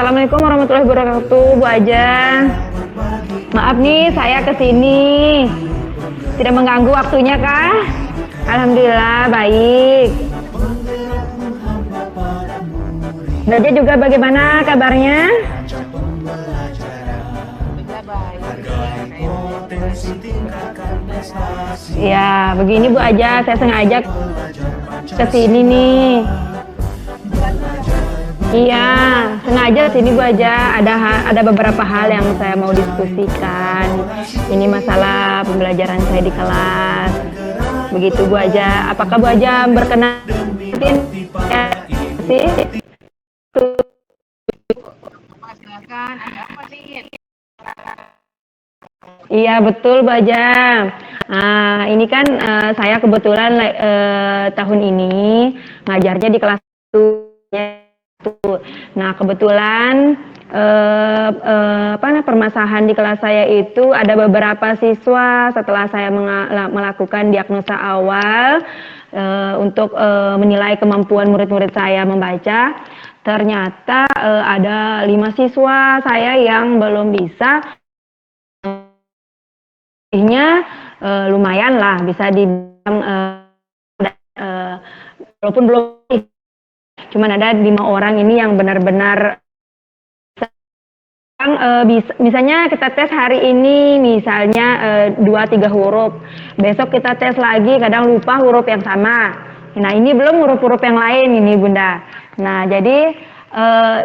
Assalamualaikum warahmatullahi wabarakatuh, Bu Aja. Maaf nih, saya kesini. Tidak mengganggu waktunya kah? Alhamdulillah, baik. Bu Aja juga bagaimana kabarnya? Ya, begini Bu Aja, saya sengaja kesini nih. Iya, sengaja sini Bu Aja. Ada beberapa hal yang saya mau diskusikan. Ini masalah pembelajaran saya di kelas. Begitu Bu Aja. Apakah Bu Aja berkenan? Ya, sih. Silakan, ada apa nih? Iya betul Bu Aja. Nah, ini kan saya kebetulan tahun ini ngajarnya di kelas 1. Nah, kebetulan permasalahan di kelas saya itu ada beberapa siswa setelah saya melakukan diagnosa awal untuk menilai kemampuan murid-murid saya membaca, ternyata ada 5 siswa saya yang belum bisa, lumayan lah bisa dibilang walaupun belum, cuman ada 5 orang ini yang benar-benar misalnya kita tes hari ini misalnya 2-3 huruf, besok kita tes lagi kadang lupa huruf yang sama. Nah ini belum huruf-huruf yang lain ini Bunda. Nah jadi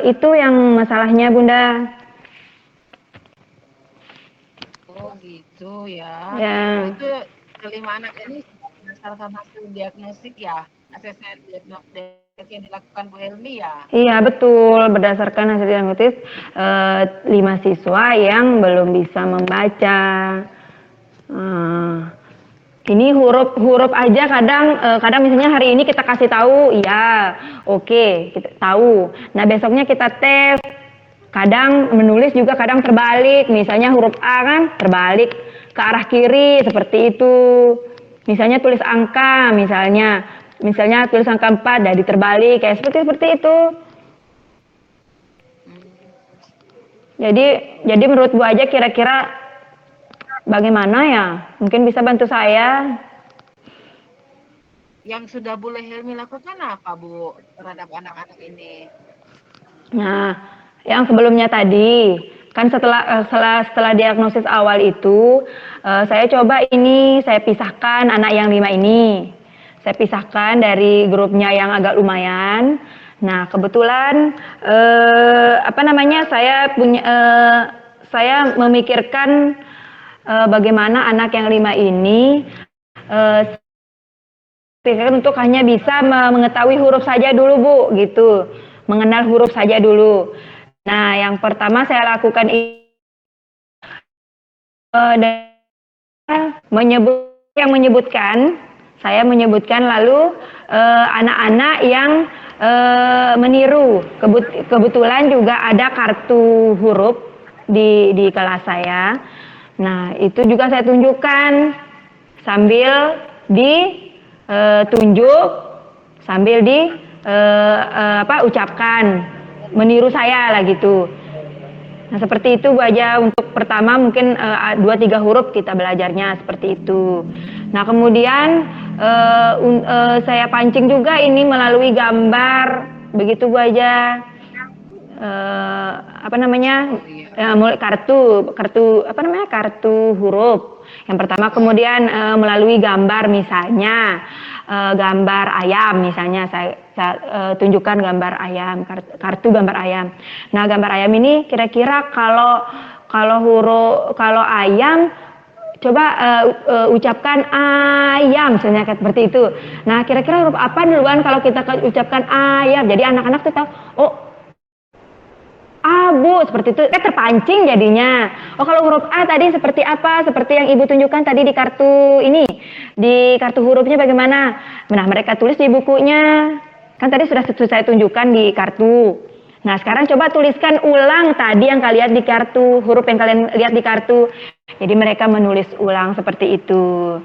itu yang masalahnya Bunda. Oh gitu ya. Ya. Itu kelima anak ini berdasarkan hasil diagnostik ya, asesmen diagnostik yang dilakukan Bu Helmi ya. Iya betul, berdasarkan hasil diagnosis 5 siswa yang belum bisa membaca. Ini huruf aja kadang misalnya hari ini kita kasih tahu, iya, oke, kita tahu. Nah besoknya kita tes, kadang menulis juga kadang terbalik, misalnya huruf A kan terbalik ke arah kiri seperti itu. Misalnya tulis angka, misalnya tulis angka 4 jadi terbalik kayak seperti itu. Jadi menurut Bu Aja kira-kira bagaimana ya? Mungkin bisa bantu saya. Yang sudah Bu Helmi lakukan apa Bu terhadap anak-anak ini? Nah, yang sebelumnya tadi kan setelah diagnosis awal itu saya coba saya pisahkan anak yang 5 ini. Saya pisahkan dari grupnya yang agak lumayan. Nah, kebetulan saya memikirkan bagaimana anak yang 5 ini untuk hanya bisa mengetahui huruf saja dulu Bu, gitu. Mengenal huruf saja dulu. Nah, yang pertama saya lakukan saya menyebutkan lalu anak-anak yang meniru. Kebetulan juga ada kartu huruf di kelas saya. Nah, itu juga saya tunjukkan sambil ditunjuk, sambil ucapkan, meniru saya lah gitu. Nah, seperti itu Bu Aja. Untuk pertama mungkin 2-3 huruf kita belajarnya seperti itu. Nah, kemudian saya pancing juga ini melalui gambar, begitu Bu Aja. Mulai kartu huruf. Yang pertama kemudian melalui gambar, misalnya gambar ayam, misalnya saya tunjukkan gambar ayam, kartu gambar ayam. Nah, gambar ayam ini kira-kira kalau ayam, coba ucapkan ayam, misalnya seperti itu. Nah, kira-kira huruf apa duluan kalau kita ucapkan ayam? Jadi anak-anak tuh tahu, oh Bu, seperti itu, terpancing jadinya. Oh, kalau huruf A tadi seperti apa? Seperti yang Ibu tunjukkan tadi di kartu ini. Di kartu hurufnya bagaimana? Nah, mereka tulis di bukunya. Kan tadi sudah saya tunjukkan di kartu. Nah, sekarang coba tuliskan ulang tadi yang kalian lihat di kartu, huruf yang kalian lihat di kartu. Jadi mereka menulis ulang seperti itu.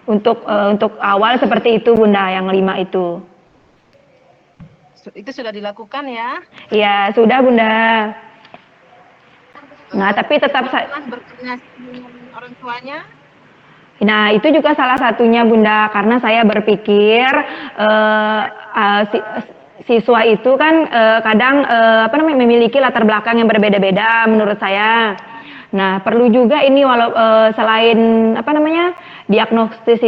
Untuk awal seperti itu Bunda, yang 5 itu. Itu sudah dilakukan ya? Ya, sudah Bunda. Nah, tapi tetap Pernah berkoordinasi dengan orang tuanya? Nah, itu juga salah satunya Bunda, karena saya berpikir siswa itu kan kadang apa namanya memiliki latar belakang yang berbeda-beda menurut saya. Nah, perlu juga ini walau selain apa namanya diagnosis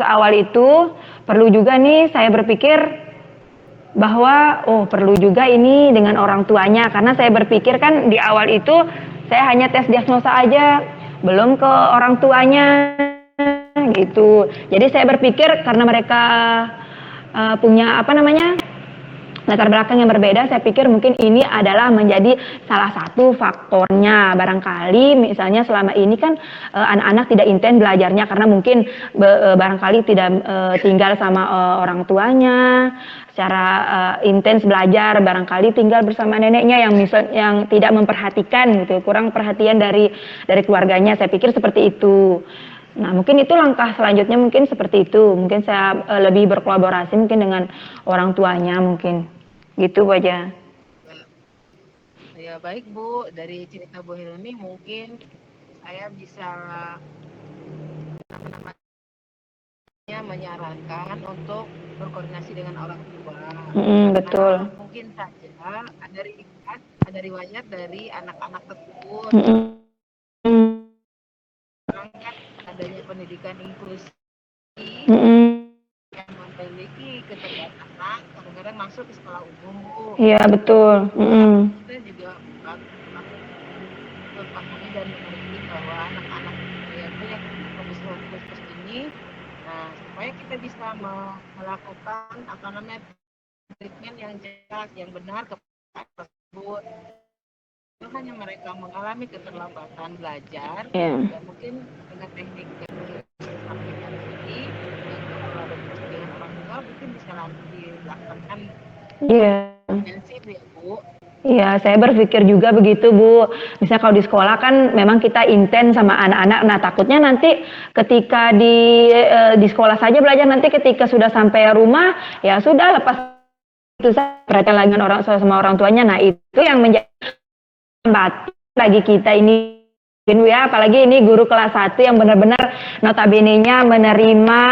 awal itu perlu juga nih saya berpikir bahwa perlu juga ini dengan orang tuanya, karena saya berpikir kan di awal itu saya hanya tes diagnosa aja, belum ke orang tuanya gitu. Jadi saya berpikir karena mereka punya apa namanya latar belakang yang berbeda, saya pikir mungkin ini adalah menjadi salah satu faktornya. Barangkali misalnya selama ini kan anak-anak tidak intens belajarnya karena mungkin barangkali tidak tinggal sama orang tuanya secara intens belajar, barangkali tinggal bersama neneknya yang tidak memperhatikan gitu, kurang perhatian dari keluarganya. Saya pikir seperti itu. Nah, mungkin itu langkah selanjutnya mungkin seperti itu. Mungkin saya lebih berkolaborasi mungkin dengan orang tuanya mungkin. Gitu Bu aja. Ya baik Bu, dari cerita Bu Hilmi mungkin saya bisa menyarankan untuk berkoordinasi dengan orang tua. Betul. Karena mungkin saja ada riwayat dari anak-anak tersebut. Kan adanya pendidikan inklusi yang memiliki keterbatasan kadang-kadang masuk ke sekolah umum Bu. Iya betul. Kita juga memahami dan mengerti bahwa anak-anak yang punya kebutuhan khusus ini, nah supaya kita bisa melakukan apa namanya treatment yang jelas, yang benar kepada tersebut. Itu hanya mereka mengalami keterlambatan belajar dan mungkin dengan teknik yang disampaikan tadi yang berkolaborasi dengan orang tua mungkin bisa dilakukan intensif ya Bu. Iya, saya berpikir juga begitu Bu. Misalnya kalau di sekolah kan memang kita intens sama anak-anak. Nah, takutnya nanti ketika di sekolah saja belajar, nanti ketika sudah sampai rumah ya sudah lepas itu saja perhatian lagi dengan sama orang tuanya. Nah, itu yang menjadi batin bagi kita ini ya, apalagi ini guru kelas 1 yang benar-benar notabene-nya menerima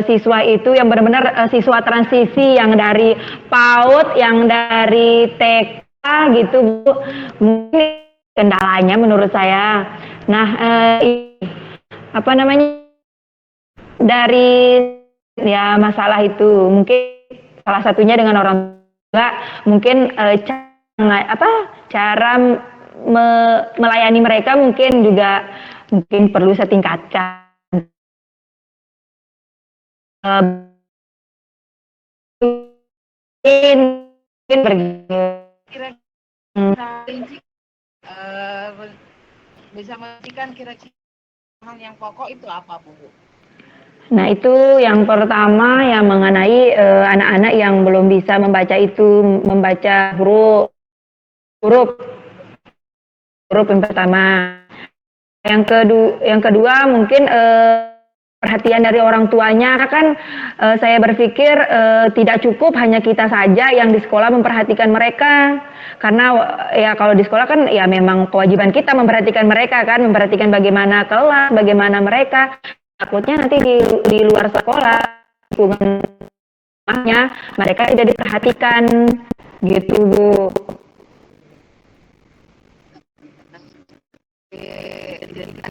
siswa itu yang benar-benar siswa transisi yang dari PAUD, yang dari TK gitu Bu. Mungkin kendalanya menurut saya. Nah, apa namanya dari ya masalah itu mungkin salah satunya dengan orang tua, mungkin cara melayani mereka mungkin juga mungkin perlu saya tingkatkan. Bisa memastikan kira-kira hal yang pokok itu apa Bu? Nah itu yang pertama yang mengenai anak-anak yang belum bisa membaca huruf yang pertama. Yang kedua mungkin perhatian dari orang tuanya kan saya berpikir tidak cukup hanya kita saja yang di sekolah memperhatikan mereka, karena ya kalau di sekolah kan ya memang kewajiban kita memperhatikan mereka kan, memperhatikan bagaimana kelas, bagaimana mereka. Takutnya nanti di luar sekolah lingkungan rumahnya mereka tidak diperhatikan gitu Bu.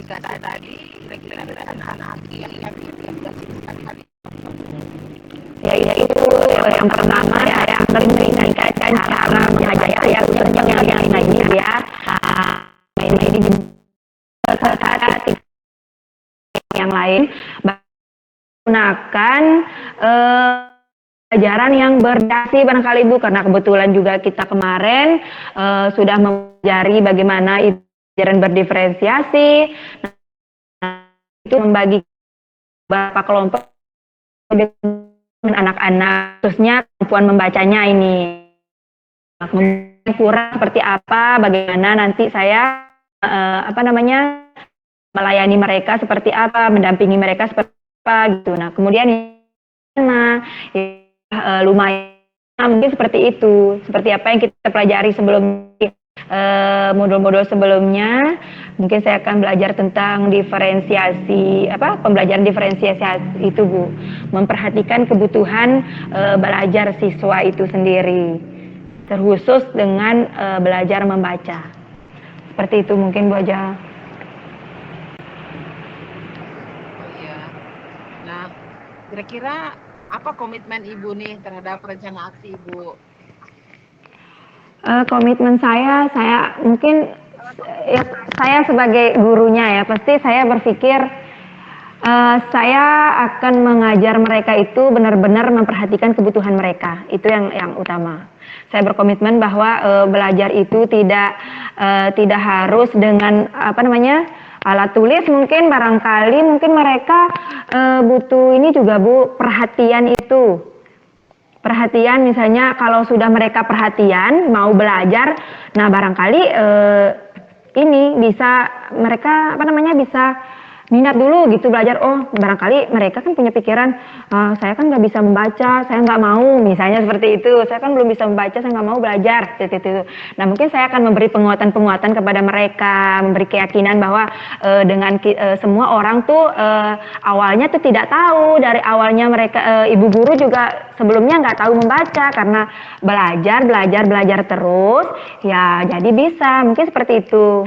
Kata tadi kira-kira anak-anak yang ya itu yang pertama ya yang sering meningkatkan cara mengajar yang ini ya ini yang lain gunakan pelajaran yang berdasi barangkali Bu, karena kebetulan juga kita kemarin sudah mempelajari bagaimana pelajaran berdiferensiasi. Nah, itu membagi beberapa kelompok dengan anak-anak, khususnya kemampuan membacanya ini. Kurang seperti apa, bagaimana nanti saya melayani mereka seperti apa, mendampingi mereka seperti apa gitu. Nah, kemudian lumayan mungkin seperti itu, seperti apa yang kita pelajari sebelum modul-modul sebelumnya. Mungkin saya akan belajar tentang diferensiasi, pembelajaran diferensiasi itu Bu, memperhatikan kebutuhan belajar siswa itu sendiri, terkhusus dengan belajar membaca. Seperti itu mungkin Bu aja. Oh iya. Nah, kira-kira apa komitmen Ibu nih terhadap rencana aksi Ibu? Komitmen saya mungkin ya, saya sebagai gurunya ya, pasti saya berpikir saya akan mengajar mereka itu benar-benar memperhatikan kebutuhan mereka, itu yang utama. Saya berkomitmen bahwa belajar itu tidak harus dengan alat tulis, mungkin barangkali mungkin mereka butuh ini juga Bu, perhatian itu. Perhatian misalnya kalau sudah mereka perhatian mau belajar, nah barangkali ini bisa mereka bisa minat dulu gitu belajar. Oh barangkali mereka kan punya pikiran saya kan nggak bisa membaca, saya nggak mau, misalnya seperti itu, saya kan belum bisa membaca, saya nggak mau belajar seperti itu. Nah mungkin saya akan memberi penguatan kepada mereka, memberi keyakinan bahwa dengan semua orang tuh awalnya tuh tidak tahu, dari awalnya mereka ibu guru juga sebelumnya nggak tahu membaca, karena belajar terus ya jadi bisa, mungkin seperti itu.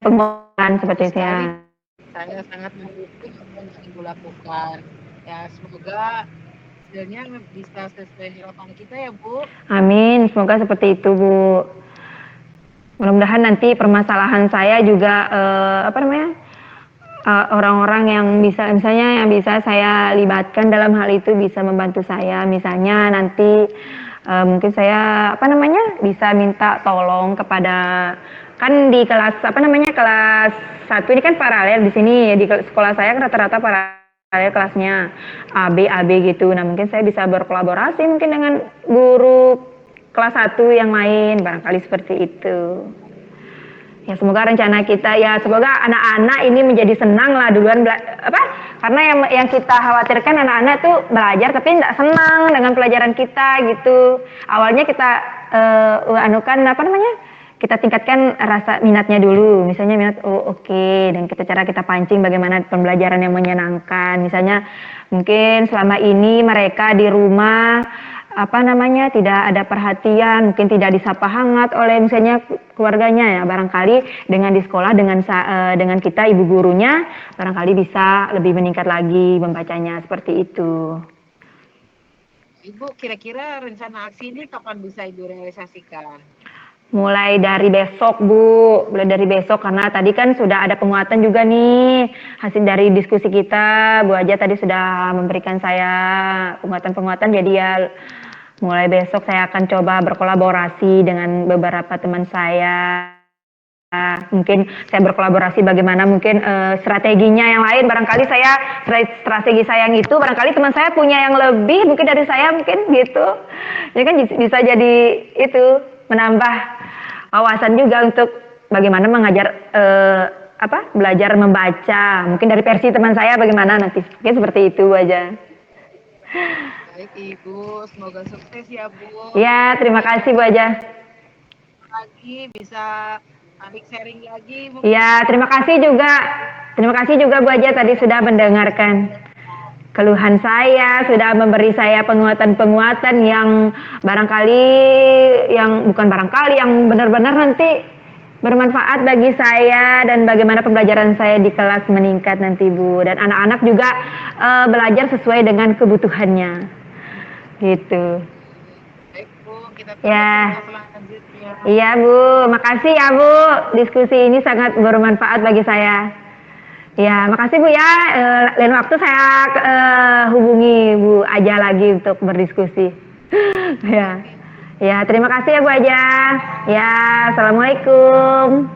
Penguatan seperti itu ya. Saya sangat mendukung apa yang Ibu lakukan. Ya, semoga hasilnya bisa sesuai harapan kita ya, Bu. Amin, semoga seperti itu, Bu. Mudah-mudahan nanti permasalahan saya juga orang-orang yang bisa saya libatkan dalam hal itu bisa membantu saya. Misalnya nanti mungkin saya bisa minta tolong kepada, kan di kelas kelas 1 ini kan paralel di sini, di sekolah saya kan rata-rata paralel kelasnya AB gitu. Nah mungkin saya bisa berkolaborasi mungkin dengan guru kelas 1 yang lain, barangkali seperti itu. Ya semoga rencana kita, ya semoga anak-anak ini menjadi senang lah duluan karena yang kita khawatirkan anak-anak tuh belajar tapi tidak senang dengan pelajaran kita gitu. Awalnya kita kita tingkatkan rasa minatnya dulu, misalnya minat oke, dan cara kita pancing bagaimana pembelajaran yang menyenangkan. Misalnya mungkin selama ini mereka di rumah tidak ada perhatian, mungkin tidak disapa hangat oleh misalnya keluarganya ya, barangkali dengan di sekolah dengan kita ibu gurunya barangkali bisa lebih meningkat lagi membacanya, seperti itu. Ibu, kira-kira rencana aksi ini kapan bisa Ibu realisasikan? Mulai dari besok Bu, karena tadi kan sudah ada penguatan juga nih, hasil dari diskusi kita, Bu Aja tadi sudah memberikan saya penguatan-penguatan, jadi ya mulai besok saya akan coba berkolaborasi dengan beberapa teman saya. Mungkin saya berkolaborasi bagaimana mungkin strateginya yang lain, barangkali strategi saya yang itu, barangkali teman saya punya yang lebih mungkin dari saya mungkin gitu. Jadi kan bisa jadi itu menambah wawasan juga untuk bagaimana mengajar belajar membaca. Mungkin dari versi teman saya bagaimana nanti. Mungkin seperti itu aja. Baik Ibu, semoga sukses ya Bu. Ya, terima kasih Bu Aja. Lagi bisa sharing lagi. Ya, terima kasih juga Bu Aja tadi sudah mendengarkan keluhan saya, sudah memberi saya penguatan-penguatan yang yang benar-benar nanti bermanfaat bagi saya dan bagaimana pembelajaran saya di kelas meningkat nanti Bu, dan anak-anak juga belajar sesuai dengan kebutuhannya gitu. Baik Bu, kita ya. selanjutnya. Iya Bu, makasih ya Bu, diskusi ini sangat bermanfaat bagi saya. Ya, makasih Bu ya. Lain waktu saya hubungi Bu Aja lagi untuk berdiskusi. Ya, terima kasih ya Bu Aja. Ya, assalamualaikum.